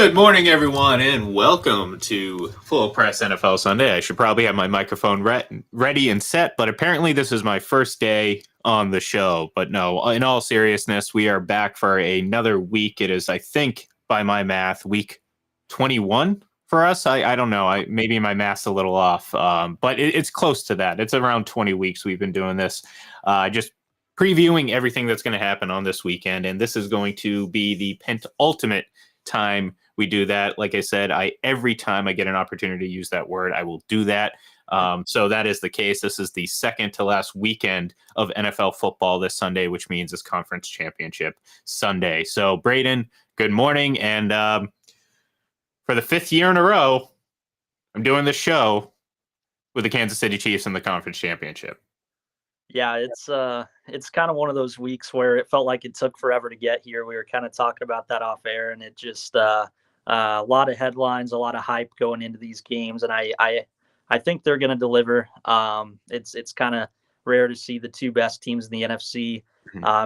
Good morning, everyone, and welcome to Full Press NFL Sunday. I should probably have my microphone ready and set, but apparently this is my first day on the show. But no, in all seriousness, we are back for another week. It is, I think, by my math, week 21 for us. I don't know. Maybe my math's a little off, but it's close to that. It's around 20 weeks we've been doing this. Just previewing everything that's going to happen on this weekend, and this is going to be the penultimate time we do that. Like I said, every time I get an opportunity to use that word, I will do that. So that is the case. This is the second to last weekend of NFL football this Sunday, which means it's conference championship Sunday. So Braden, good morning. And for the fifth year in a row, I'm doing this show with the Kansas City Chiefs in the conference championship. Yeah, it's kind of one of those weeks where it felt like it took forever to get here. We were kind of talking about that off air, and it just a lot of headlines, a lot of hype going into these games, and I think they're going to deliver. It's kind of rare to see the two best teams in the NFC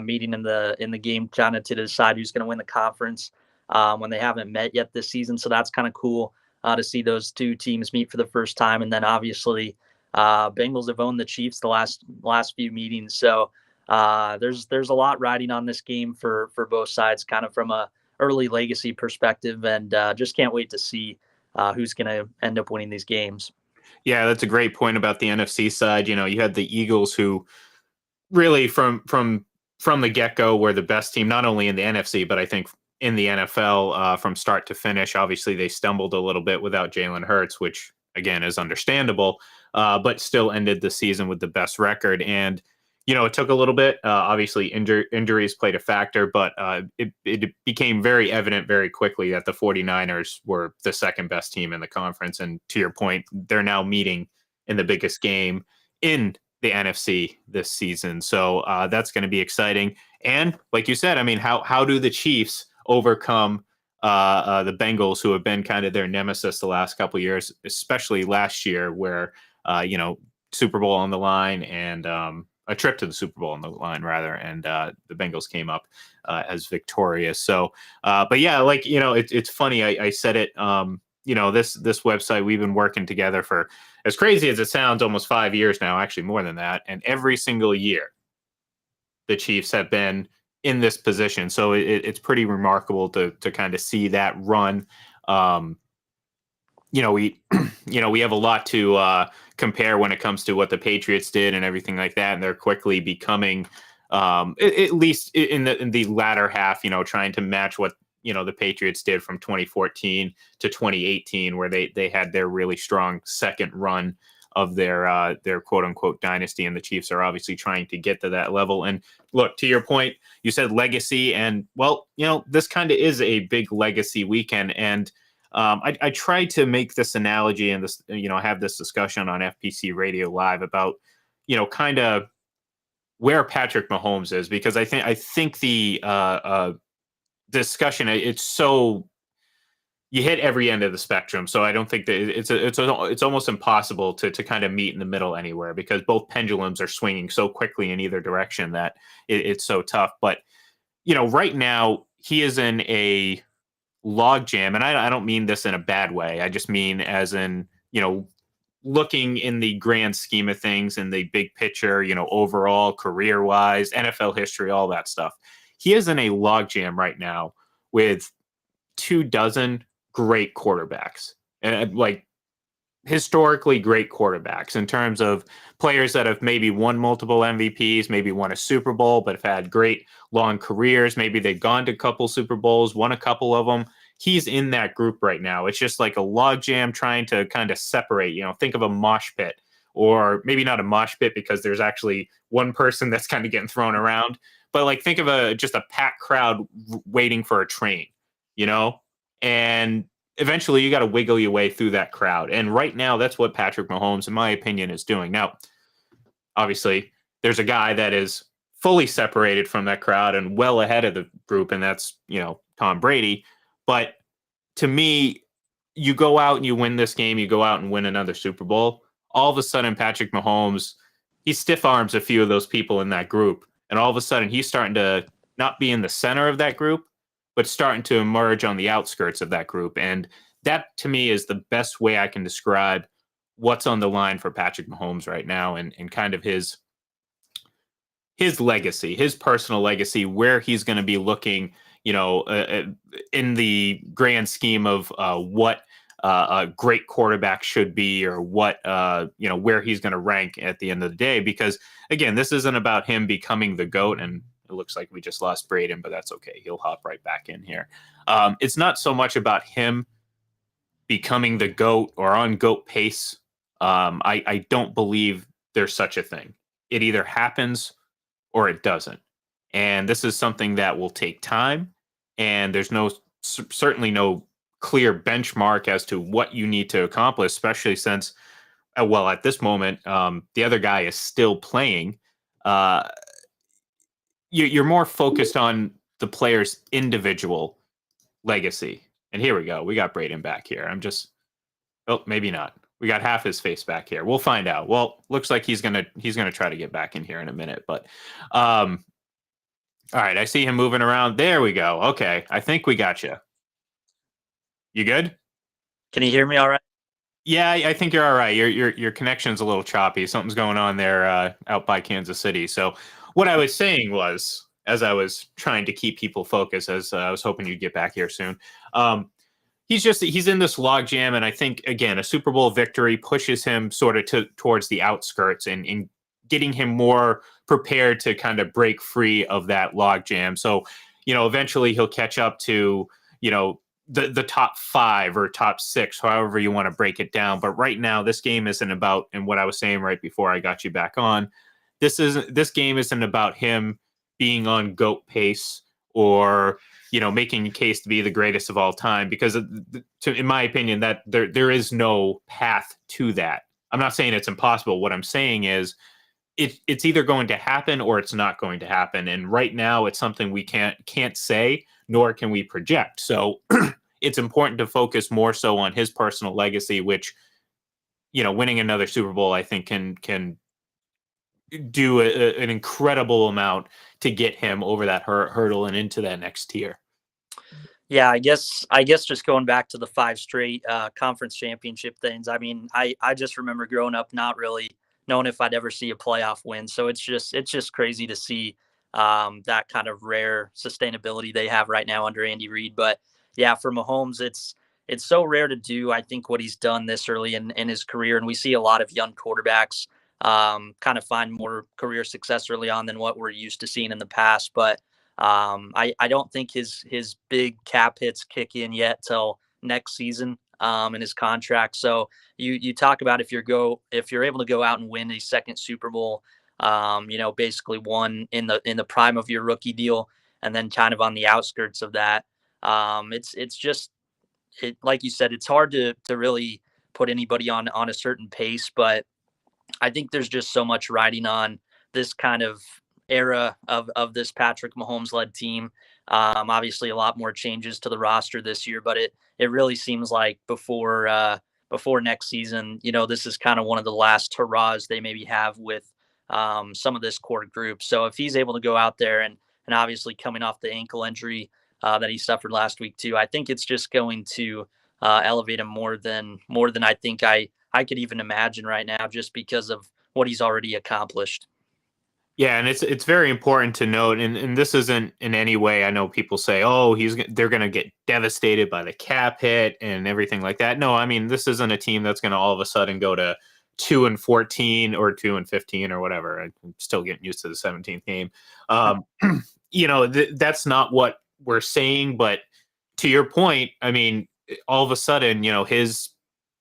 meeting in the game, kind of to decide who's going to win the conference when they haven't met yet this season. So that's kind of cool to see those two teams meet for the first time, and then obviously. Bengals have owned the Chiefs the last few meetings, so there's a lot riding on this game for both sides, kind of from a early legacy perspective, and just can't wait to see who's going to end up winning these games. Yeah, that's a great point about the NFC side. You know, you had the Eagles, who really from the get-go were the best team, not only in the NFC, but I think in the NFL from start to finish. Obviously, they stumbled a little bit without Jalen Hurts, which again is understandable. But still ended the season with the best record. And, you know, it took a little bit. Obviously, injuries played a factor, but it became very evident very quickly that the 49ers were the second best team in the conference. And to your point, they're now meeting in the biggest game in the NFC this season. So that's going to be exciting. And like you said, I mean, how do the Chiefs overcome the Bengals, who have been kind of their nemesis the last couple of years, especially last year, where Super Bowl on the line and a trip to the Super Bowl on the line, rather. And the Bengals came up as victorious. So, but yeah, like, you know, it's funny. I said it, you know, this website, we've been working together for, as crazy as it sounds, almost 5 years now, actually more than that. And every single year, the Chiefs have been in this position. So it's pretty remarkable to kind of see that run. You know, we have a lot to compare when it comes to what the Patriots did and everything like that, and they're quickly becoming, at least in the latter half, you know, trying to match what, you know, the Patriots did from 2014 to 2018, where they had their really strong second run of their quote unquote dynasty, and the Chiefs are obviously trying to get to that level. And look, to your point, you said legacy, and well, you know, this kind of is a big legacy weekend. And I tried to make this analogy and this, you know, have this discussion on FPC Radio Live about, you know, kind of where Patrick Mahomes is, because I think the discussion, it's so, you hit every end of the spectrum. So I don't think that it's almost impossible to kind of meet in the middle anywhere, because both pendulums are swinging so quickly in either direction that it's so tough. But, you know, right now he is in a logjam, and I don't mean this in a bad way. I just mean as in, you know, looking in the grand scheme of things, in the big picture, you know, overall career-wise, NFL history, all that stuff. He is in a logjam right now with 24 great quarterbacks, and like historically great quarterbacks in terms of players that have maybe won multiple MVPs, maybe won a Super Bowl, but have had great long careers. Maybe they've gone to a couple Super Bowls, won a couple of them. He's in that group right now. It's just like a logjam trying to kind of separate, you know, think of a mosh pit, or maybe not a mosh pit because there's actually one person that's kind of getting thrown around, but like think of just a packed crowd waiting for a train, you know, and eventually you got to wiggle your way through that crowd. And right now, that's what Patrick Mahomes, in my opinion, is doing. Now, obviously, there's a guy that is fully separated from that crowd and well ahead of the group, and that's, you know, Tom Brady. But to me, you go out and you win this game, you go out and win another Super Bowl. All of a sudden, Patrick Mahomes, he stiff arms a few of those people in that group. And all of a sudden, he's starting to not be in the center of that group, but starting to emerge on the outskirts of that group. And that, to me, is the best way I can describe what's on the line for Patrick Mahomes right now, and kind of his legacy, his personal legacy, where he's going to be looking, in the grand scheme of what a great quarterback should be, or what, where he's going to rank at the end of the day. Because, again, this isn't about him becoming the GOAT. And it looks like we just lost Braden, but that's okay. He'll hop right back in here. It's not so much about him becoming the GOAT or on GOAT pace. I don't believe there's such a thing. It either happens or it doesn't. And this is something that will take time. And there's certainly no clear benchmark as to what you need to accomplish, especially since, at this moment, the other guy is still playing. You're more focused on the player's individual legacy. And here we go. We got Braden back here. Maybe not. We got half his face back here. We'll find out. Well, looks like he's gonna try to get back in here in a minute. But all right, I see him moving around. There we go. Okay, I think we got you. You good? Can you hear me all right? Yeah, I think you're all right. Your connection's a little choppy. Something's going on there out by Kansas City. So what I was saying was, as I was trying to keep people focused, as I was hoping you'd get back here soon. He's in this logjam, and I think, again, a Super Bowl victory pushes him sort of towards the outskirts and getting him more prepared to kind of break free of that logjam. So, eventually he'll catch up to, the top 5 or top 6, however you want to break it down. But right now, this game isn't about, and what I was saying right before I got you back on, this game isn't about him being on GOAT pace, or making a case to be the greatest of all time, because in my opinion, that there is no path to that. I'm not saying it's impossible. What I'm saying is it's either going to happen or it's not going to happen. And right now it's something we can't say, nor can we project. So it's important to focus more so on his personal legacy, which, winning another Super Bowl, I think can do an incredible amount to get him over that hurdle and into that next tier. Yeah, I guess just going back to the 5 straight conference championship things. I mean, I just remember growing up not really knowing if I'd ever see a playoff win. So it's just crazy to see that kind of rare sustainability they have right now under Andy Reid. But yeah, for Mahomes, it's so rare to do, I think, what he's done this early in his career. And we see a lot of young quarterbacks kind of find more career success early on than what we're used to seeing in the past. But I don't think his big cap hits kick in yet till next season in his contract. So you talk about if you're able to go out and win a second Super Bowl, basically one in the prime of your rookie deal, and then kind of on the outskirts of that. It's just like you said, it's hard to really put anybody on a certain pace, but I think there's just so much riding on this kind of era of this Patrick Mahomes led team. Obviously a lot more changes to the roster this year, but it really seems like before next season, this is kind of one of the last hurrahs they maybe have with some of this core group. So if he's able to go out there and obviously coming off the ankle injury that he suffered last week too, I think it's just going to elevate him more than I think I could even imagine right now, just because of what he's already accomplished. Yeah, and it's very important to note, and this isn't in any way. I know people say, "Oh, they're going to get devastated by the cap hit and everything like that." No, I mean, this isn't a team that's going to all of a sudden go to 2-14 or 2-15 or whatever. I'm still getting used to the 17th game. That's not what we're saying. But to your point, I mean, all of a sudden, his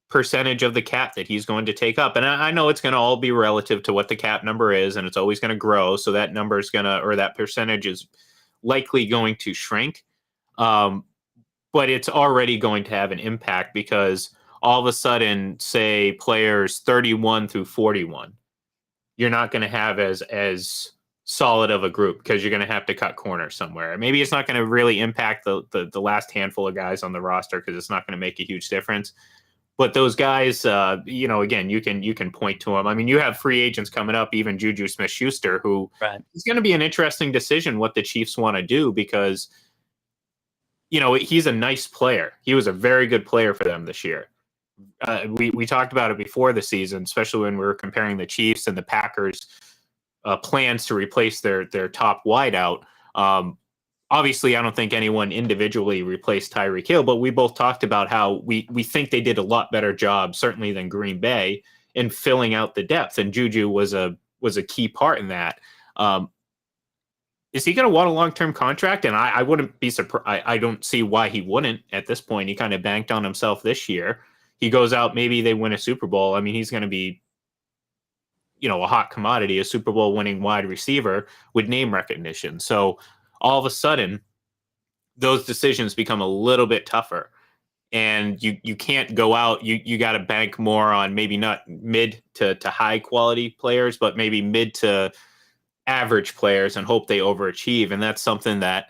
percentage of the cap that he's going to take up. And I know it's going to all be relative to what the cap number is, and it's always going to grow. So that number is that percentage is likely going to shrink. But it's already going to have an impact, because all of a sudden, say players 31 through 41, you're not going to have as solid of a group, because you're going to have to cut corners somewhere. Maybe it's not going to really impact the last handful of guys on the roster, because it's not going to make a huge difference. But those guys, again, you can point to them. I mean, you have free agents coming up, even Juju Smith-Schuster, who Right. It's going to be an interesting decision what the Chiefs want to do, because he's a nice player. He was a very good player for them this year. We talked about it before the season, especially when we were comparing the Chiefs and the Packers' plans to replace their top wideout. Obviously, I don't think anyone individually replaced Tyreek Hill, but we both talked about how we think they did a lot better job, certainly than Green Bay, in filling out the depth, and Juju was a key part in that. Is he going to want a long-term contract? And I wouldn't be surprised. I don't see why he wouldn't at this point. He kind of banked on himself this year. He goes out, maybe they win a Super Bowl. I mean, he's going to be, a hot commodity, a Super Bowl winning wide receiver with name recognition. So all of a sudden, those decisions become a little bit tougher. And you can't go out. You got to bank more on maybe not mid to high quality players, but maybe mid to average players and hope they overachieve. And that's something that,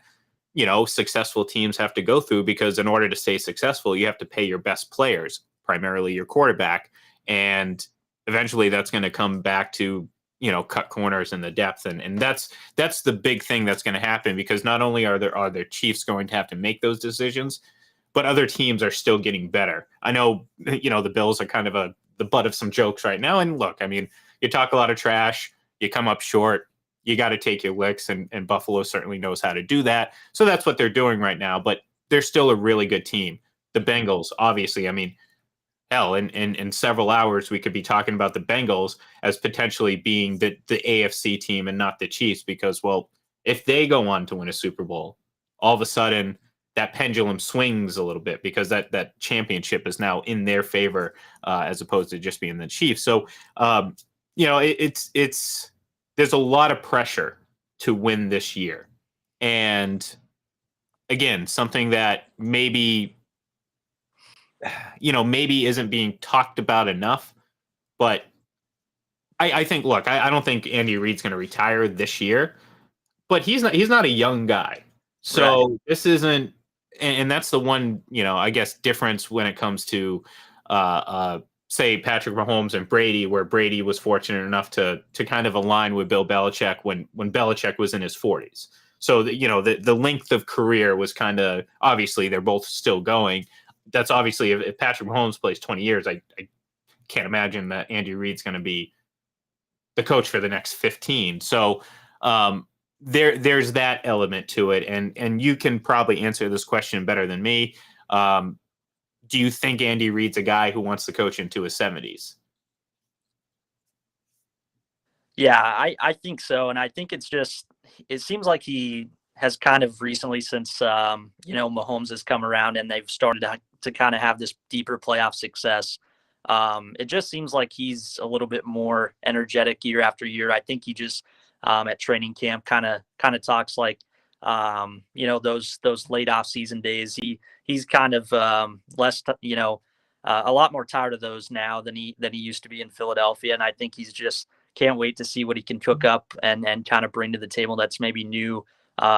successful teams have to go through, because in order to stay successful, you have to pay your best players, primarily your quarterback. And eventually that's going to come back to, cut corners in the depth. And that's the big thing that's going to happen, because not only are the Chiefs going to have to make those decisions, but other teams are still getting better. I know, the Bills are kind of the butt of some jokes right now. And look, I mean, you talk a lot of trash, you come up short, you got to take your licks, and Buffalo certainly knows how to do that. So that's what they're doing right now, but they're still a really good team. The Bengals, obviously, I mean, hell, in several hours, we could be talking about the Bengals as potentially being the AFC team and not the Chiefs, because, well, if they go on to win a Super Bowl, all of a sudden that pendulum swings a little bit, because that championship is now in their favor, as opposed to just being the Chiefs. So, it's there's a lot of pressure to win this year. And again, something that maybe isn't being talked about enough. But I think, look, I don't think Andy Reid's going to retire this year, but he's not a young guy. So right. This isn't, and that's the one, I guess, difference when it comes to say Patrick Mahomes and Brady, where Brady was fortunate enough to kind of align with Bill Belichick when Belichick was in his 40s. So the length of career was kind of, obviously they're both still going. That's obviously, if Patrick Mahomes plays 20 years, I can't imagine that Andy Reid's going to be the coach for the next 15. So there's that element to it, and you can probably answer this question better than me. Do you think Andy Reid's a guy who wants to coach into his 70s? Yeah, I think so. And I think it seems like he has kind of recently, since, Mahomes has come around and they've started to kind of have this deeper playoff success. It just seems like he's a little bit more energetic year after year. I think he just at training camp kind of talks like, those late off season days. He's kind of less, a lot more tired of those now than he used to be in Philadelphia. And I think he's just can't wait to see what he can cook up and kind of bring to the table that's maybe new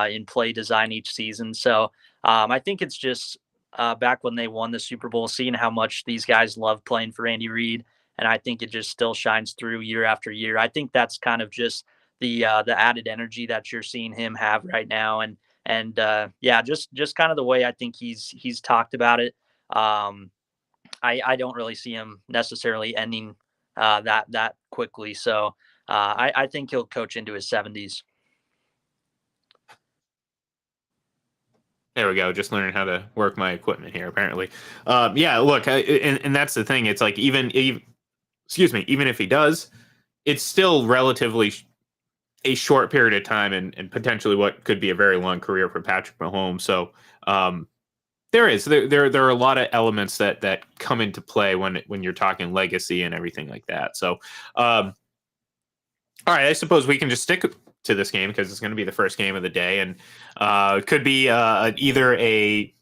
in play design each season. So I think it's just back when they won the Super Bowl, seeing how much these guys love playing for Andy Reid. And I think it just still shines through year after year. I think that's kind of just the added energy that you're seeing him have right now. And just kind of the way I think he's talked about it. I don't really see him necessarily ending that quickly. So I think he'll coach into his 70s. There we go. Just learning how to work my equipment here, apparently. Yeah, look, and that's the thing. It's like, even if he does, it's still relatively a short period of time, and potentially what could be a very long career for Patrick Mahomes. So there are a lot of elements that come into play when you're talking legacy and everything like that. So all right, I suppose we can just stick to this game, because it's going to be the first game of the day, and it could be either a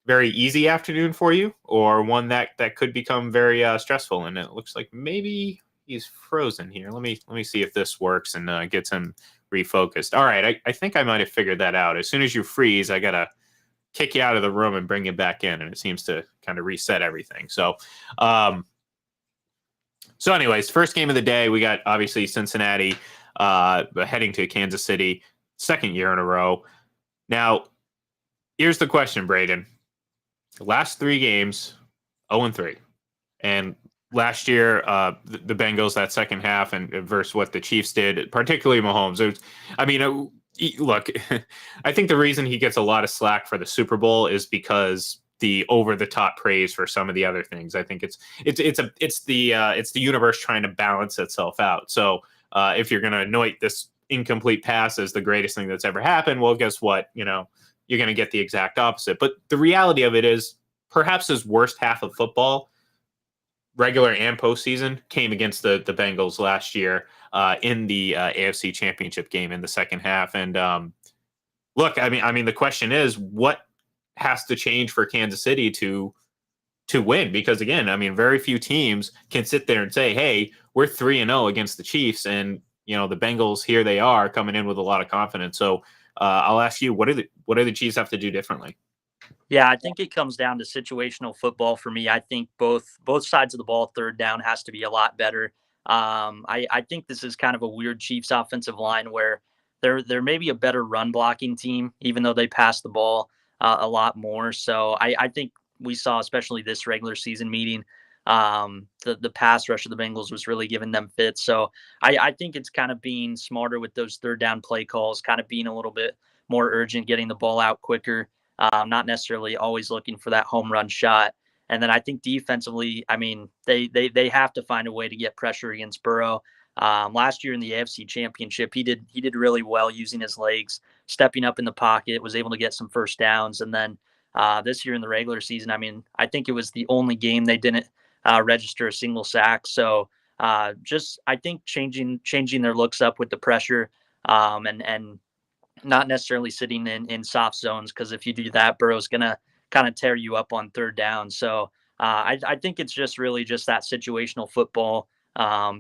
very easy afternoon for you, or one that could become very stressful. And it looks like maybe he's frozen here. Let me see if this works and gets him refocused. All right, I think I might have figured that out. As soon as you freeze, I gotta kick you out of the room and bring you back in, and it seems to kind of reset everything. So anyways, first game of the day, we got obviously Cincinnati heading to Kansas City, second year in a row. Now, Here's the question, Braden. The last 3 games, 0-3. And last year, the Bengals that second half and versus what the Chiefs did, particularly Mahomes. Look, I think the reason he gets a lot of slack for the Super Bowl is because the over the top praise for some of the other things. I think it's the universe trying to balance itself out. So if you're going to anoint this incomplete pass as the greatest thing that's ever happened, well, guess what? You're going to get the exact opposite. But the reality of it is, perhaps his worst half of football, regular and postseason, came against the Bengals last year in the AFC Championship game in the second half. And look, I mean, the question is, what has to change for Kansas City to win? Because again, I mean, very few teams can sit there and say, "Hey, we're 3-0 against the Chiefs," and the Bengals, here they are coming in with a lot of confidence. So I'll ask you, what do the Chiefs have to do differently? Yeah, I think it comes down to situational football for me. I think both sides of the ball, third down has to be a lot better. I think this is kind of a weird Chiefs offensive line where they're maybe a better run blocking team, even though they pass the ball a lot more. So I think we saw, especially this regular season meeting, the pass rush of the Bengals was really giving them fits. So I think it's kind of being smarter with those third down play calls, kind of being a little bit more urgent, getting the ball out quicker, not necessarily always looking for that home run shot. And then I think defensively, I mean, they have to find a way to get pressure against Burrow. Last year in the AFC Championship, he did really well using his legs, stepping up in the pocket, was able to get some first downs. And then this year in the regular season, I mean, I think it was the only game they didn't register a single sack. So just I think changing their looks up with the pressure, and not necessarily sitting in soft zones, because if you do that, Burrow's going to kind of tear you up on third down. So I think it's just really just that situational football.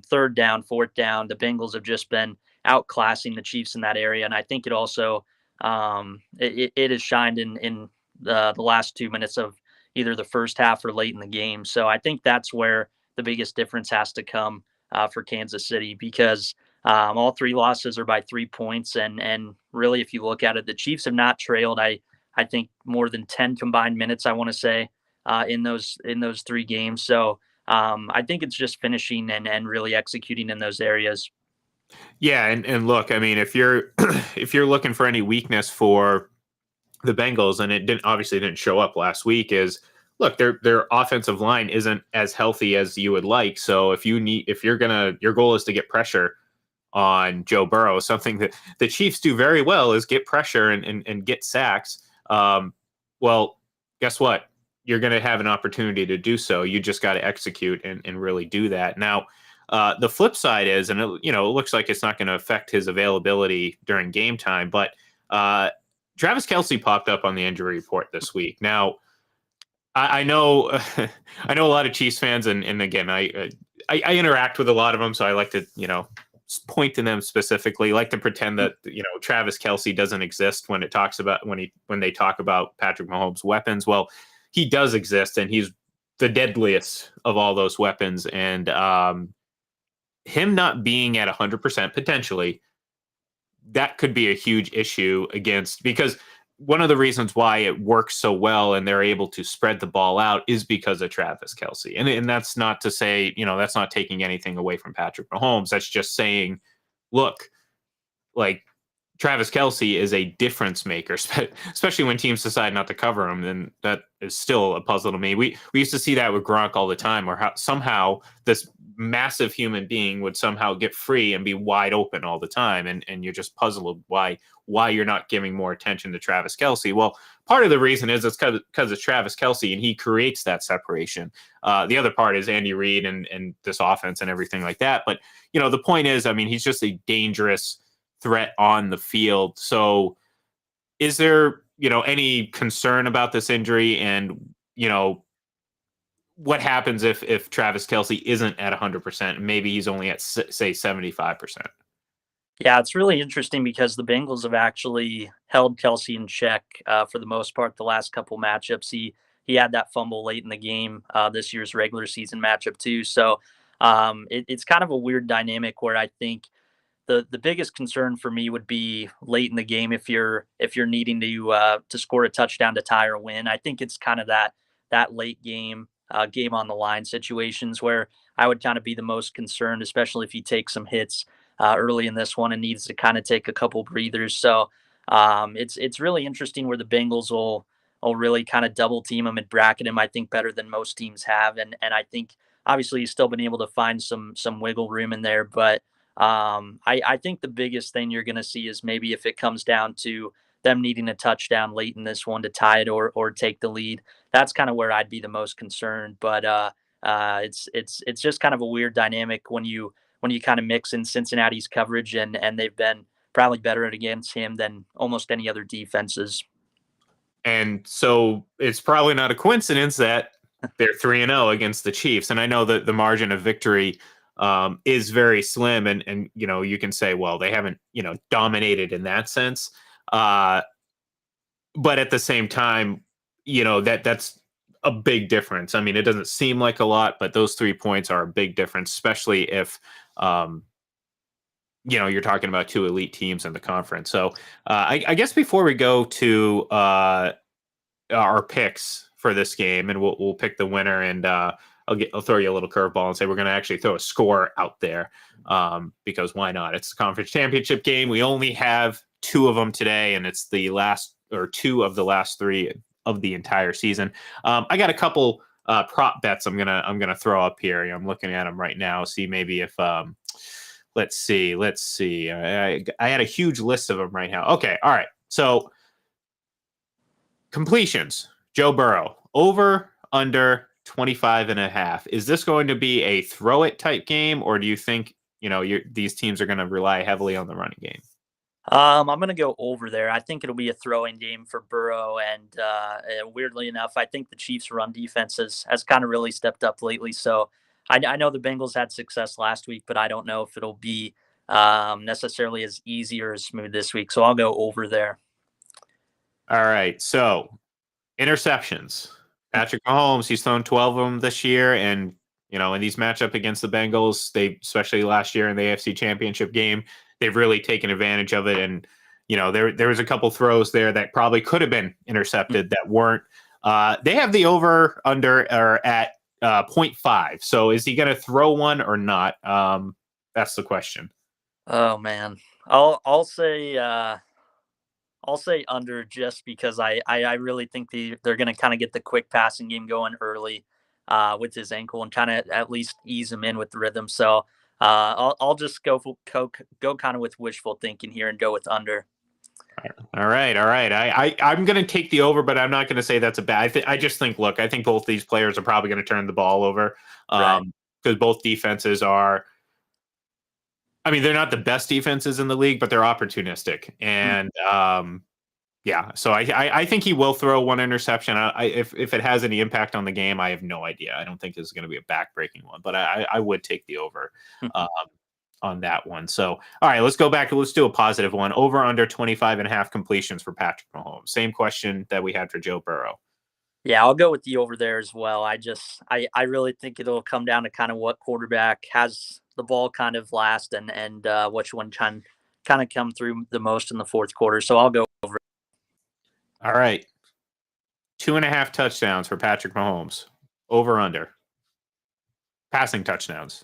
Third down, fourth down, the Bengals have just been outclassing the Chiefs in that area. And I think it also it has shined in the last 2 minutes of either the first half or late in the game. So I think that's where the biggest difference has to come for Kansas City, because all three losses are by 3 points, and really, if you look at it, the Chiefs have not trailed. I think more than 10 combined minutes, I want to say, in those 3 games. So I think it's just finishing and really executing in those areas. Yeah, and look, I mean, if you're if you're looking for any weakness for the Bengals, and it didn't show up last week, is look, their offensive line isn't as healthy as you would like. So if your goal is to get pressure on Joe Burrow, something that the Chiefs do very well is get pressure and get sacks. Well, guess what? You're going to have an opportunity to do so. You just got to execute and really do that. Now, the flip side is, and it looks like it's not going to affect his availability during game time, but Travis Kelce popped up on the injury report this week. Now, I know I know a lot of Chiefs fans, and again, I interact with a lot of them, so I like to point to them specifically. Like to pretend that Travis Kelce doesn't exist when they talk about Patrick Mahomes' weapons. Well, he does exist, and he's the deadliest of all those weapons. And him not being at 100% potentially, that could be a huge issue because one of the reasons why it works so well and they're able to spread the ball out is because of Travis Kelce. And that's not to say, that's not taking anything away from Patrick Mahomes. That's just saying, look, like Travis Kelce is a difference maker, especially when teams decide not to cover him. Then that is still a puzzle to me. We used to see that with Gronk all the time, where somehow this massive human being would somehow get free and be wide open all the time, and you're just puzzled why you're not giving more attention to Travis Kelce. Well, part of the reason is it's because it's Travis Kelce, and he creates that separation. The other part is Andy Reid and this offense and everything like that. But the point is, I mean, he's just a dangerous threat on the field. So is there, any concern about this injury, and, what happens if Travis Kelce isn't at 100%? Maybe he's only at say 75%. Yeah, it's really interesting because the Bengals have actually held Kelsey in check for the most part the last couple matchups. He had that fumble late in the game this year's regular season matchup too. So it's kind of a weird dynamic where I think the biggest concern for me would be late in the game if you're needing to score a touchdown to tie or win. I think it's kind of that late game game on the line situations where I would kind of be the most concerned, especially if you take some hits early in this one and needs to kind of take a couple breathers. So it's really interesting where the Bengals will really kind of double team him and bracket him. I think better than most teams have, and I think obviously he's still been able to find some wiggle room in there, but I think the biggest thing you're going to see is maybe if it comes down to them needing a touchdown late in this one to tie it or take the lead. That's kind of where I'd be the most concerned. But it's just kind of a weird dynamic when you kind of mix in Cincinnati's coverage and they've been probably better against him than almost any other defenses. And so it's probably not a coincidence that they're 3-0 against the Chiefs. And I know that the margin of victory is very slim. And, you can say, well, they haven't, dominated in that sense. But at the same time, that's a big difference. I mean, it doesn't seem like a lot, but those 3 points are a big difference, especially if, you're talking about two elite teams in the conference. So I guess before we go to our picks for this game, and we'll pick the winner, and I'll throw you a little curveball and say we're going to actually throw a score out there because why not? It's the conference championship game. We only have 2 of them today, and it's the last or 2 of the last 3 of the entire season. I got a couple prop bets I'm gonna throw up here. I'm looking at them right now. See maybe if let's see. I had a huge list of them right now. Okay, all right. So completions. Joe Burrow over under 25.5. Is this going to be a throw it type game, or do you think these teams are going to rely heavily on the running game? I'm going to go over there. I think it'll be a throwing game for Burrow, and weirdly enough, I think the Chiefs' run defense has kind of really stepped up lately. So I know the Bengals had success last week, but I don't know if it'll be necessarily as easy or as smooth this week. So I'll go over there. All right. So interceptions. Patrick Mahomes, he's thrown 12 of them this year, and in these matchup against the Bengals, they especially last year in the AFC Championship game, they've really taken advantage of it. And there was a couple throws there that probably could have been intercepted that weren't. They have the over under or at 0.5. So is he going to throw one or not? That's the question. Oh man, I'll say under just because I really think they're going to kind of get the quick passing game going early with his ankle and kind of at least ease him in with the rhythm. So I'll just go kind of with wishful thinking here and go with under. All right. I'm going to take the over, but I'm not going to say that's a bad. I just think, look, I think both these players are probably going to turn the ball over because both defenses are. I mean, they're not the best defenses in the league, but they're opportunistic, and yeah. So I think he will throw one interception. If it has any impact on the game, I have no idea. I don't think this is going to be a backbreaking one, but I would take the over on that one. So all right, let's go back. Let's do a positive one. Over under 25.5 completions for Patrick Mahomes. Same question that we had for Joe Burrow. Yeah, I'll go with the over there as well. I really think it'll come down to kind of what quarterback has the ball kind of last and which one kind of come through the most in the fourth quarter. So I'll go over. All right. 2.5 touchdowns for Patrick Mahomes. Over under. Passing touchdowns.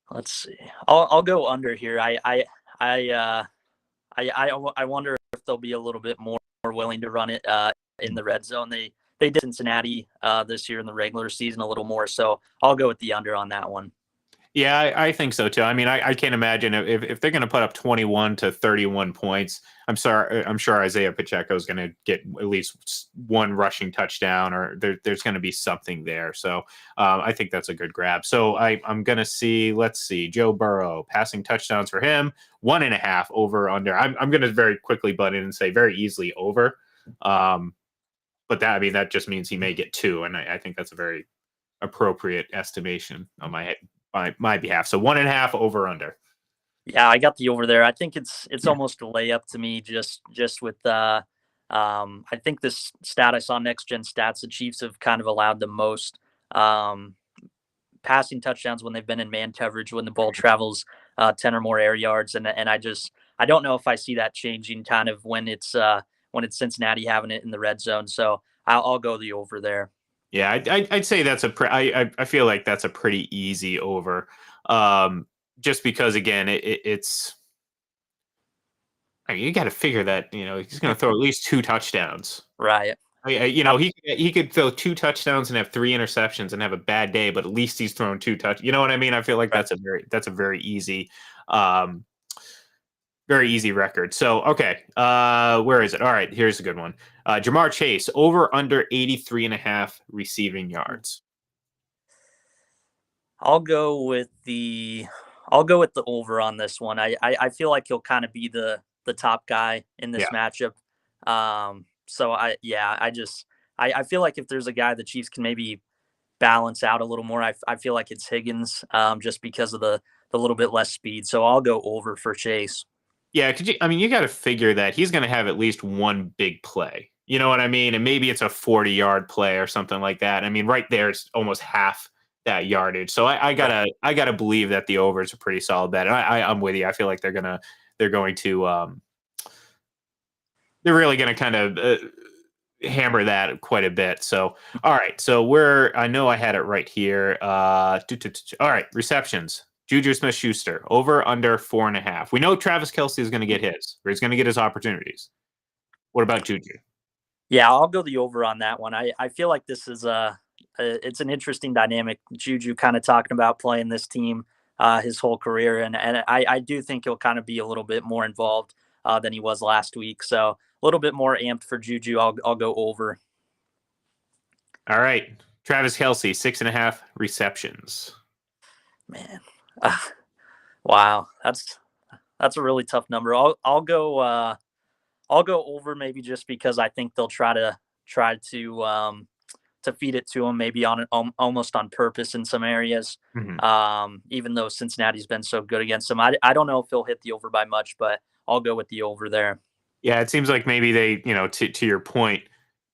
Let's see. I'll go under here. I wonder if they'll be a little bit more willing to run it in the red zone. They did Cincinnati this year in the regular season a little more, so I'll go with the under on that one. Yeah, I think so too. I mean, I can't imagine if they're going to put up 21 to 31 points. I'm sure Isaiah Pacheco is going to get at least one rushing touchdown, or there's going to be something there. So I think that's a good grab. So I'm going to see. Let's see, Joe Burrow passing touchdowns for him 1.5 over under. I'm going to very quickly butt in and say very easily over. But that just means he may get 2, and I think that's a very appropriate estimation on my behalf. So 1.5 over under. Yeah, I got the over there. I think it's almost a layup to me. Just with I think this stat I saw Next Gen Stats, the Chiefs have kind of allowed the most passing touchdowns when they've been in man coverage when the ball travels 10 or more air yards, and I don't know if I see that changing kind of when it's Cincinnati having it in the red zone. So I'll go the over there. Yeah, I'd say that's I feel like that's a pretty easy over, just because again it's. I mean, you got to figure that he's going to throw at least 2 touchdowns. Right. He could throw 2 touchdowns and have 3 interceptions and have a bad day, but at least he's thrown 2 touch. You know what I mean? I feel like Right. that's a um, very easy record. So okay, where is it? All right, here's a good one. Jamar Chase over under 83.5 receiving yards. I'll go with the over on this one. I feel like he'll kind of be the top guy in this Yeah. matchup. So I feel like if there's a guy the Chiefs can maybe balance out a little more, I feel like it's Higgins, just because of the little bit less speed. So I'll go over for Chase. Yeah, you got to figure that he's going to have at least one big play. You know what I mean? And maybe it's a 40-yard play or something like that. I mean, right there, it's almost half that yardage. So I gotta believe that the overs are pretty solid bet. And I'm with you. I feel like they're really gonna kind of hammer that quite a bit. So all right. So I know I had it right here. All right, receptions. Juju Smith-Schuster, over under 4.5. We know Travis Kelce is going to get his, or he's going to get his opportunities. What about Juju? Yeah, I'll go the over on that one. I feel like this is it's an interesting dynamic. Juju kind of talking about playing this team his whole career, and I do think he'll kind of be a little bit more involved than he was last week. So a little bit more amped for Juju. I'll go over. All right, Travis Kelce, 6.5 receptions. Man, wow, that's a really tough number. I'll go over maybe just because I think they'll try to feed it to him maybe almost on purpose in some areas. Even though Cincinnati's been so good against him, I don't know if he'll hit the over by much, but I'll go with the over there. Yeah, it seems like maybe they, to your point,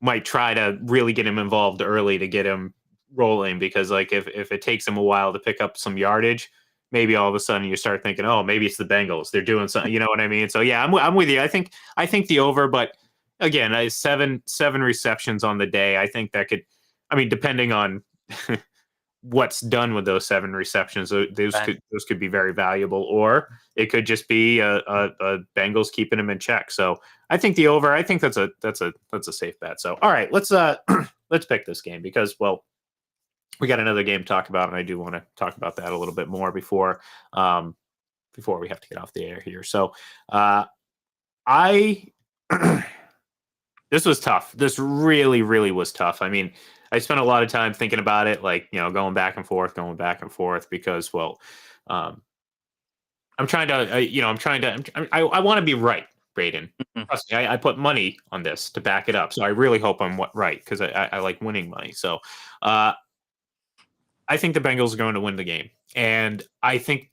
might try to really get him involved early to get him rolling, because like if it takes him a while to pick up some yardage, maybe all of a sudden you start thinking, oh, maybe it's the Bengals. They're doing something. You know what I mean? So yeah, I'm with you. I think the over, but again, seven receptions on the day. I think that could, depending on what's done with those 7 receptions, those could be very valuable, or it could just be a Bengals keeping him in check. So I think the over. I think that's a safe bet. So all right, let's let's pick this game because we got another game to talk about, and I do want to talk about that a little bit more before we have to get off the air here. So this was tough. This really, really was tough. I spent a lot of time thinking about it, like, going back and forth because, I'm trying to, I want to be right, Braden. Trust me, I put money on this to back it up. So I really hope I'm right, because I like winning money. So I think the Bengals are going to win the game. And I think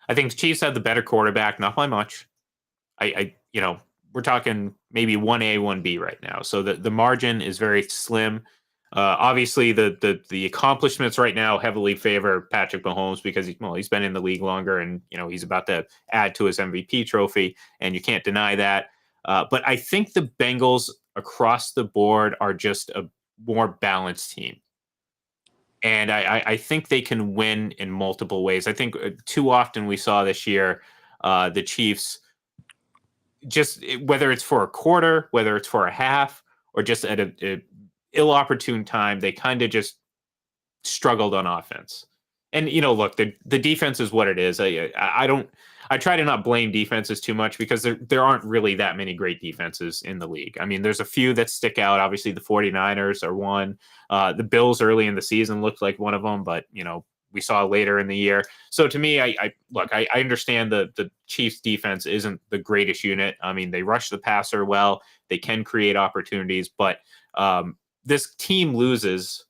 the Chiefs have the better quarterback, not by much. We're talking maybe 1A, 1B right now. So the margin is very slim. Obviously, the accomplishments right now heavily favor Patrick Mahomes because he's been in the league longer, and he's about to add to his MVP trophy, and you can't deny that. But I think the Bengals across the board are just a more balanced team. And I think they can win in multiple ways. I think too often we saw this year the Chiefs, just whether it's for a quarter, whether it's for a half, or just at a ill-opportune time, they kind of just struggled on offense. And look, the defense is what it is. I try to not blame defenses too much because there aren't really that many great defenses in the league. There's a few that stick out. Obviously, the 49ers are one. The Bills early in the season looked like one of them, but we saw later in the year. So to me, I understand the Chiefs defense isn't the greatest unit. They rush the passer well. They can create opportunities, but this team loses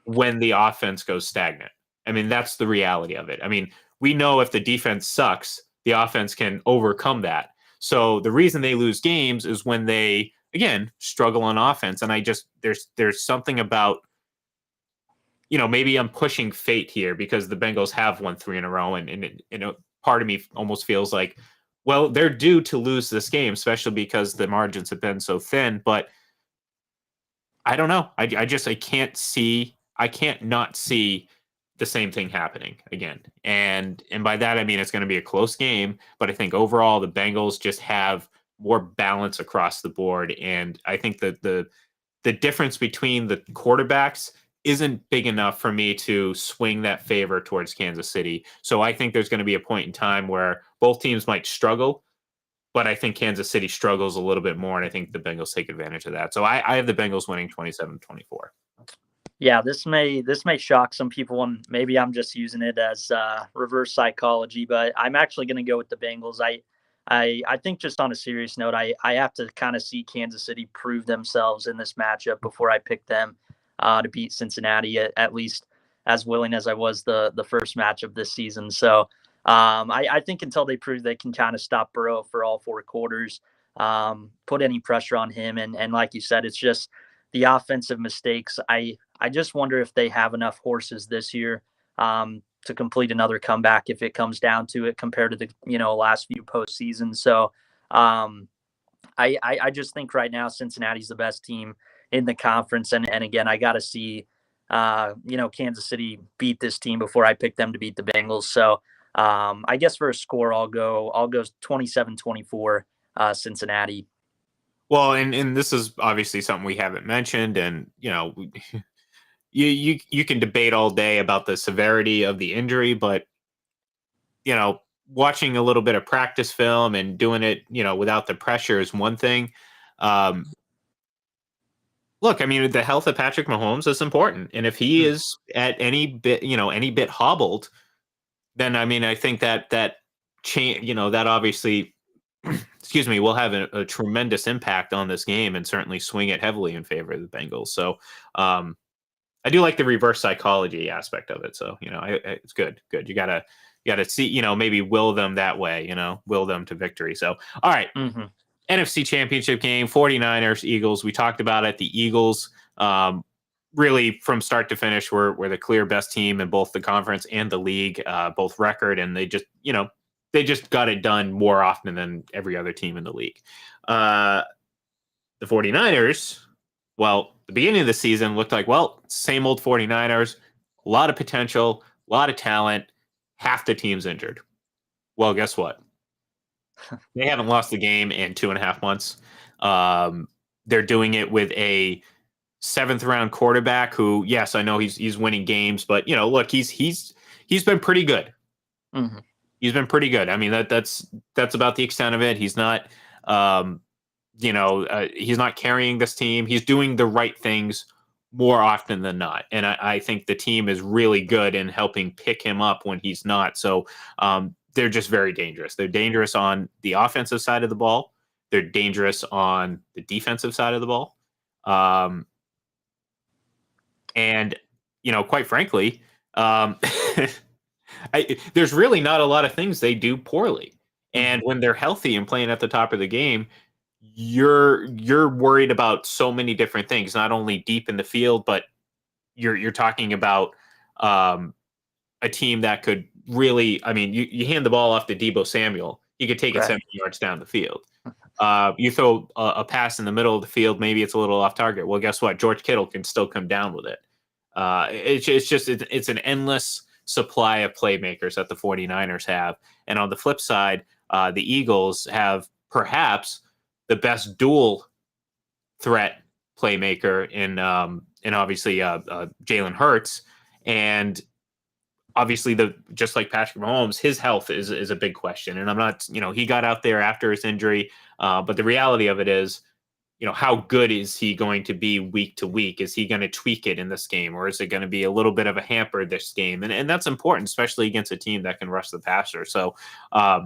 when the offense goes stagnant. That's the reality of it. We know if the defense sucks, the offense can overcome that. So the reason they lose games is when they, again, struggle on offense. And there's something about maybe I'm pushing fate here because the Bengals have won 3 in a row, and part of me almost feels like, well, they're due to lose this game, especially because the margins have been so thin. But I don't know. I can't not see the same thing happening again. And by that I mean it's going to be a close game, but I think overall the Bengals just have more balance across the board. And I think that the difference between the quarterbacks isn't big enough for me to swing that favor towards Kansas City. So I think there's going to be a point in time where both teams might struggle, but I think Kansas City struggles a little bit more, and I think the Bengals take advantage of that. So I have the Bengals winning 27-24. Yeah, this may shock some people, and maybe I'm just using it as reverse psychology, but I'm actually going to go with the Bengals. I think, just on a serious note, I have to kind of see Kansas City prove themselves in this matchup before I pick them to beat Cincinnati, at least as willing as I was the first matchup this season. So I think until they prove they can kind of stop Burrow for all 4 quarters, put any pressure on him, and like you said, it's just the offensive mistakes. I just wonder if they have enough horses this year to complete another comeback if it comes down to it, compared to the last few postseasons. So I just think right now Cincinnati's the best team in the conference, and again I got to see Kansas City beat this team before I pick them to beat the Bengals. So I guess for a score I'll go 27-24 Cincinnati. Well, and this is obviously something we haven't mentioned, and you can debate all day about the severity of the injury, but watching a little bit of practice film and doing it, without the pressure is one thing. Look, I mean, the health of Patrick Mahomes is important, and if he is at any bit hobbled, then I mean, I think that change, that obviously, excuse me, will have a tremendous impact on this game and certainly swing it heavily in favor of the Bengals. So, I do like the reverse psychology aspect of it. So, it's good. You gotta see, maybe will them that way, will them to victory. So, all right. Mm-hmm. NFC Championship game, 49ers, Eagles. We talked about it. The Eagles, really from start to finish, were the clear best team in both the conference and the league, both record, and they just got it done more often than every other team in the league. The 49ers, well, the beginning of the season looked like, well, same old 49ers, a lot of potential, a lot of talent, half the team's injured. Well, guess what? They haven't lost the game in 2.5 months. They're doing it with a 7th-round quarterback who, yes, I know he's winning games, but look, he's been pretty good. Mm-hmm. He's been pretty good. I mean, that's about the extent of it. He's not, he's not carrying this team. He's doing the right things more often than not, and I think the team is really good in helping pick him up when he's not. So they're just very dangerous. They're dangerous on the offensive side of the ball. They're dangerous on the defensive side of the ball. And, quite frankly, there's really not a lot of things they do poorly. And when they're healthy and playing at the top of the game, you're worried about so many different things, not only deep in the field, but you're talking about a team that could really, I mean, you hand the ball off to Deebo Samuel, he could take it 70 yards down the field. You throw a pass in the middle of the field, maybe it's a little off target. Well, guess what? George Kittle can still come down with it. It's an endless supply of playmakers that the 49ers have. And on the flip side, the Eagles have perhaps the best dual threat playmaker in obviously Jalen Hurts. And obviously, just like Patrick Mahomes, his health is a big question. And I'm not, he got out there after his injury, but the reality of it is, how good is he going to be week to week? Is he going to tweak it in this game, or is it going to be a little bit of a hamper this game? And that's important, especially against a team that can rush the passer. So I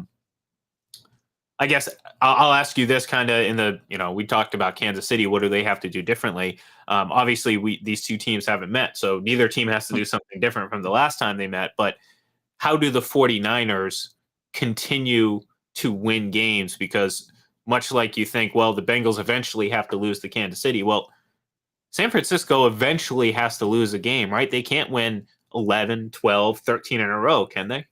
guess I'll ask you this kind of in the, we talked about Kansas City. What do they have to do differently? Obviously, these two teams haven't met, so neither team has to do something different from the last time they met. But how do the 49ers continue to win games? Because much like you think, well, the Bengals eventually have to lose to Kansas City. Well, San Francisco eventually has to lose a game, right? They can't win 11, 12, 13 in a row, can they?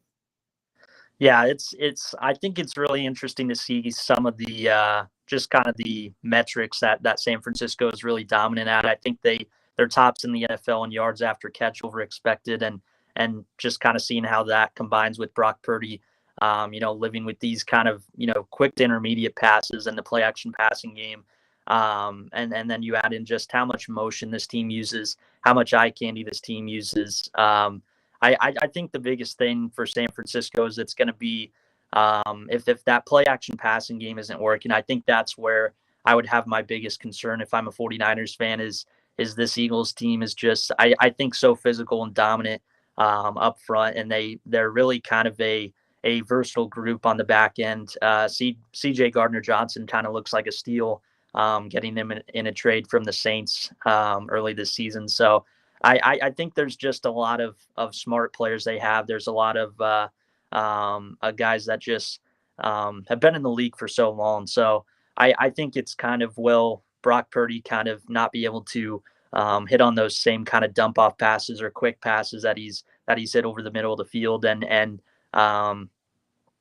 Yeah, it's I think it's really interesting to see some of the just kind of the metrics that San Francisco is really dominant at. I think they're tops in the NFL in yards after catch over expected, and just kind of seeing how that combines with Brock Purdy, living with these kind of quick to intermediate passes and the play action passing game. And then you add in just how much motion this team uses, how much eye candy this team uses. I think the biggest thing for San Francisco is it's going to be if that play action passing game isn't working. I think that's where I would have my biggest concern if I'm a 49ers fan is this Eagles team is just I think so physical and dominant up front, and they're really kind of a versatile group on the back end. CJ Gardner Johnson kind of looks like a steal, getting him in a trade from the Saints early this season. So I think there's just a lot of smart players they have. There's a lot of guys that just have been in the league for so long. So I think it's kind of will Brock Purdy kind of not be able to hit on those same kind of dump off passes or quick passes that he's hit over the middle of the field. And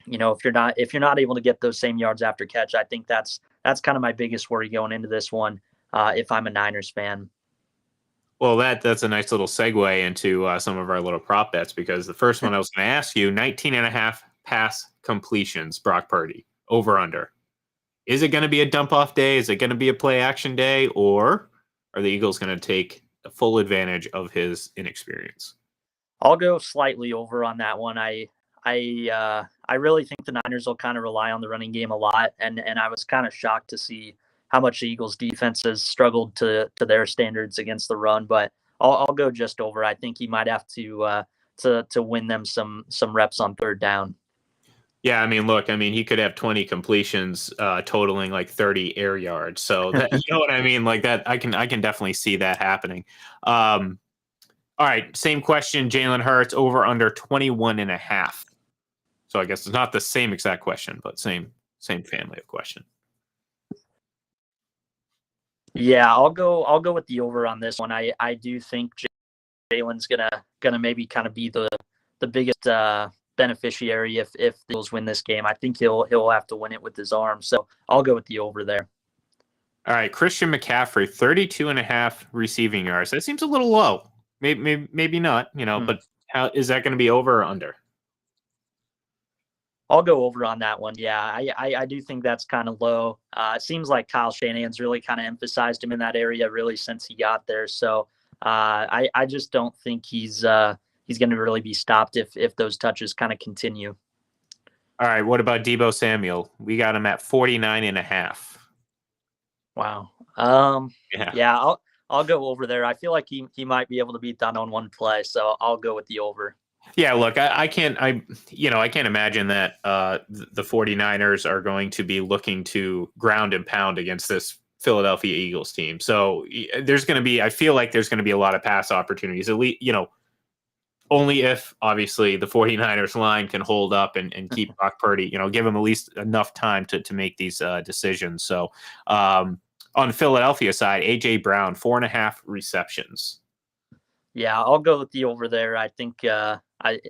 if you're not able to get those same yards after catch, I think that's kind of my biggest worry going into this one. If I'm a Niners fan. Well, that's a nice little segue into some of our little prop bets, because the first one I was going to ask you, 19 and a half pass completions, Brock Purdy, over under. Is it going to be a dump off day? Is it going to be a play action day? Or are the Eagles going to take full advantage of his inexperience? I'll go slightly over on that one. I really think the Niners will kind of rely on the running game a lot, and I was kind of shocked to see how much the Eagles defense has struggled to their standards against the run, but I'll go just over. I think he might have to win them some reps on third down. Yeah, I mean, look, he could have 20 completions, totaling like 30 air yards. So that, you know what I mean? Like that, I can definitely see that happening. All right, same question. Jalen Hurts over under 21 and a half. So I guess it's not the same exact question, but same family of question. Yeah, I'll go with the over on this one. I do think Jalen's gonna maybe kind of be the biggest beneficiary if the Eagles win this game. I think he'll have to win it with his arm. So I'll go with the over there. All right, Christian McCaffrey, 32 and a half receiving yards. That seems a little low. Maybe not, but how is that going to be over or under? I'll go over on that one. Yeah, I do think that's kind of low. It seems like Kyle Shanahan's really kind of emphasized him in that area really since he got there. So I just don't think he's going to really be stopped if those touches kind of continue. All right, what about Deebo Samuel? We got him at 49 and a half. Wow. Yeah, I'll go over there. I feel like he might be able to beat done on one play, so I'll go with the over. Yeah, look, I can't imagine that the 49ers are going to be looking to ground and pound against this Philadelphia Eagles team. So I feel like there's going to be a lot of pass opportunities, at least, only if obviously the 49ers line can hold up and keep Brock Purdy, give him at least enough time to make these decisions. So on the Philadelphia side, AJ Brown, 4.5 receptions. Yeah, I'll go with the over there. I think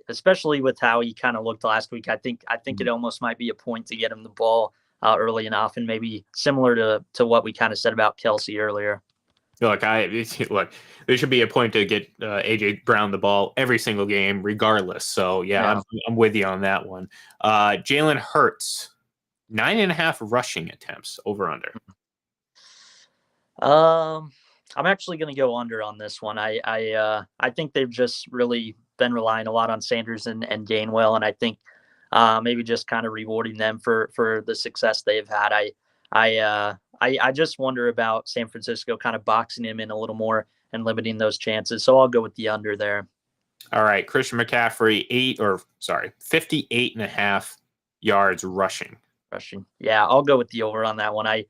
especially with how he kind of looked last week, I think it almost might be a point to get him the ball early and often, maybe similar to what we kind of said about Kelsey earlier. Look, there should be a point to get AJ Brown the ball every single game, regardless. So yeah. I'm with you on that one. Jalen Hurts, 9.5 rushing attempts, over under. I'm actually going to go under on this one. I think they've just really been relying a lot on Sanders and Gainwell, and I think maybe just kind of rewarding them for the success they've had. I just wonder about San Francisco kind of boxing him in a little more and limiting those chances. So I'll go with the under there. All right, Christian McCaffrey, 58 and a half yards rushing. Yeah, I'll go with the over on that one. I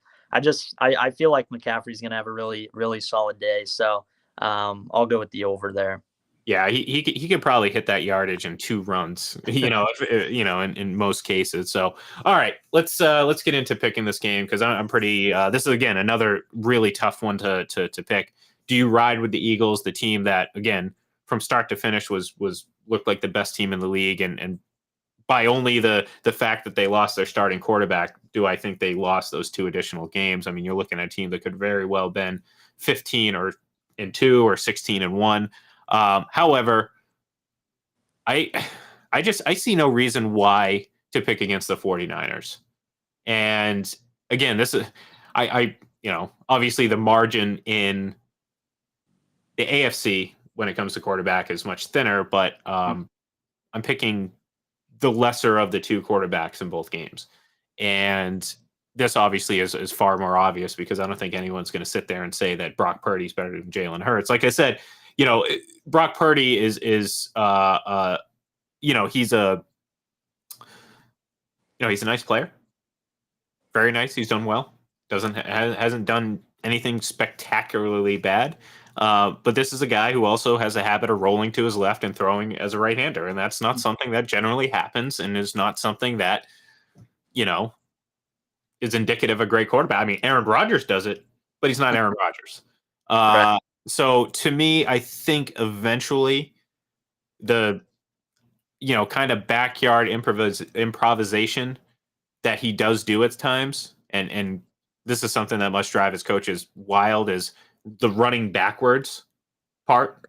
feel like McCaffrey's going to have a really, really solid day. So I'll go with the over there. Yeah, he could probably hit that yardage in 2 runs, in most cases. So, all right, let's get into picking this game, because I'm pretty. This is again another really tough one to pick. do you ride with the Eagles, the team that, again, from start to finish was looked like the best team in the league, and by only the fact that they lost their starting quarterback, do I think they lost those 2 additional games? I mean, you're looking at a team that could very well been 15-2 or 16-1. However, I see no reason why to pick against the 49ers. And again, this is obviously the margin in the AFC when it comes to quarterback is much thinner, but I'm picking the lesser of the 2 quarterbacks in both games. And this obviously is far more obvious because I don't think anyone's going to sit there and say that Brock Purdy is better than Jalen Hurts. Like I said, Brock Purdy is he's a he's a nice player. Very nice. He's done well. Hasn't done anything spectacularly bad. But this is a guy who also has a habit of rolling to his left and throwing as a right-hander, and that's not something that generally happens, and is not something that is indicative of a great quarterback. I mean, Aaron Rodgers does it, but he's not Aaron Rodgers. Right. So to me, I think eventually the kind of backyard improvisation that he does do at times, and this is something that must drive his coaches wild, is the running backwards part.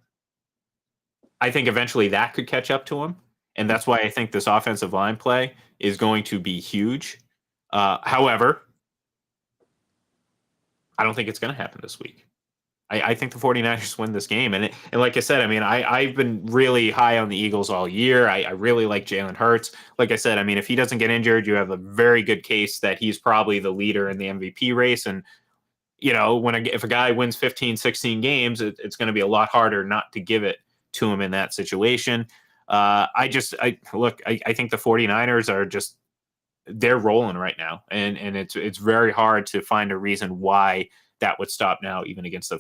I think eventually that could catch up to him, and that's why I think this offensive line play is going to be huge. However, I don't think it's going to happen this week. I think the 49ers win this game. And like I said, I mean, I've been really high on the Eagles all year. I really like Jalen Hurts. Like I said, I mean, if he doesn't get injured, you have a very good case that he's probably the leader in the MVP race. And, if a guy wins 15, 16 games, it's going to be a lot harder not to give it to him in that situation. I think the 49ers are just, they're rolling right now. And it's very hard to find a reason why that would stop now, even against the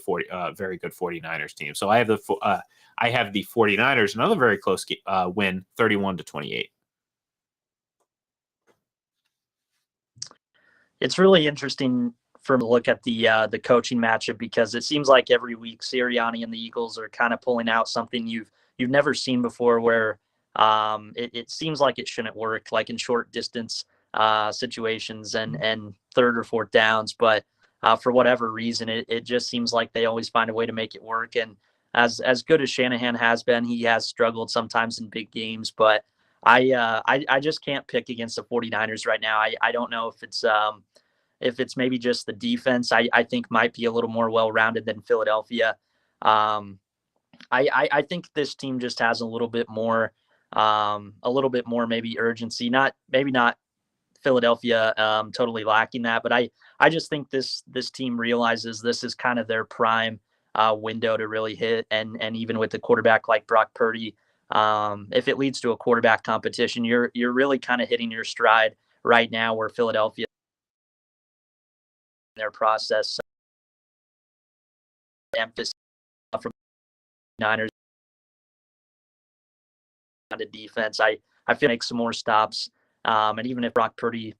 very good 49ers team. So I have the 49ers, another very close win, 31-28. It's really interesting for me to look at the coaching matchup because it seems like every week Sirianni and the Eagles are kind of pulling out something you've never seen before, where it seems like it shouldn't work, like in short distance situations and third or fourth downs, but for whatever reason, it just seems like they always find a way to make it work. And as good as Shanahan has been, he has struggled sometimes in big games, but I just can't pick against the 49ers right now. I don't know if it's maybe just the defense I think might be a little more well-rounded than Philadelphia. I think this team just has a little bit more maybe urgency, not Philadelphia totally lacking that, but I just think this team realizes this is kind of their prime window to really hit, and even with a quarterback like Brock Purdy, if it leads to a quarterback competition, you're really kind of hitting your stride right now, where Philadelphia in their process emphasis from Niners on the defense. I feel make some more stops. And even if Brock Purdy,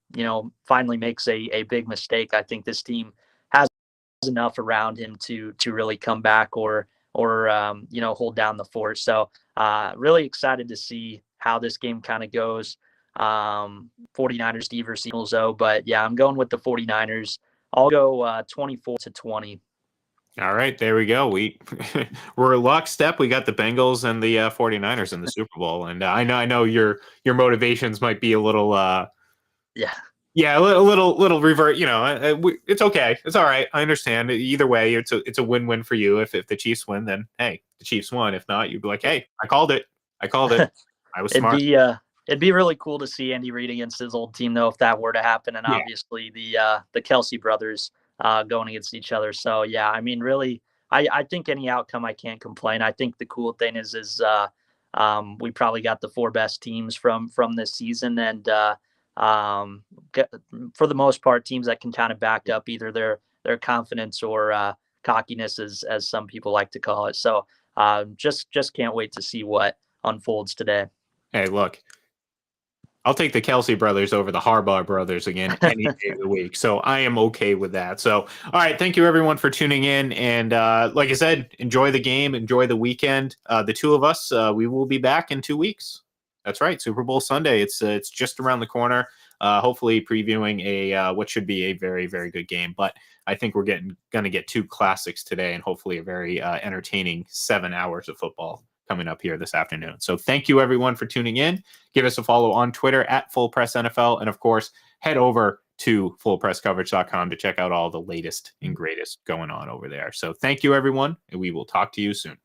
finally makes a big mistake, I think this team has enough around him to really come back or hold down the fort. So really excited to see how this game kind of goes. 49ers D versus Eagles though, but yeah, I'm going with the 49ers. I'll go 24-20. All right, there we go. We're lockstep. We got the Bengals and the 49ers in the Super Bowl, and I know your motivations might be a little yeah, a little revert. It's okay. It's all right. I understand. Either way, it's a win-win for you. If the Chiefs win, then hey, the Chiefs won. If not, you'd be like, hey, I called it. I was smart. It'd be really cool to see Andy Reid against his old team, though, if that were to happen, and obviously the Kelsey brothers going against each other. So yeah, I mean, really, I think any outcome, I can't complain. I think the cool thing is we probably got the 4 best teams from this season, and for the most part, teams that can kind of back up either their confidence or cockiness, as some people like to call it. So just can't wait to see what unfolds today. Hey, look, I'll take the Kelsey brothers over the Harbaugh brothers again any day of the week. So I am okay with that. So, all right. Thank you, everyone, for tuning in. And like I said, enjoy the game, enjoy the weekend. The two of us, we will be back in 2 weeks. That's right. Super Bowl Sunday. It's just around the corner. Hopefully previewing a what should be a very, very good game. But I think we're going to get two classics today and hopefully a very entertaining 7 hours of football coming up here this afternoon. So thank you, everyone, for tuning in. Give us a follow on Twitter at Full Press NFL. And of course, head over to fullpresscoverage.com to check out all the latest and greatest going on over there. So thank you, everyone, and we will talk to you soon.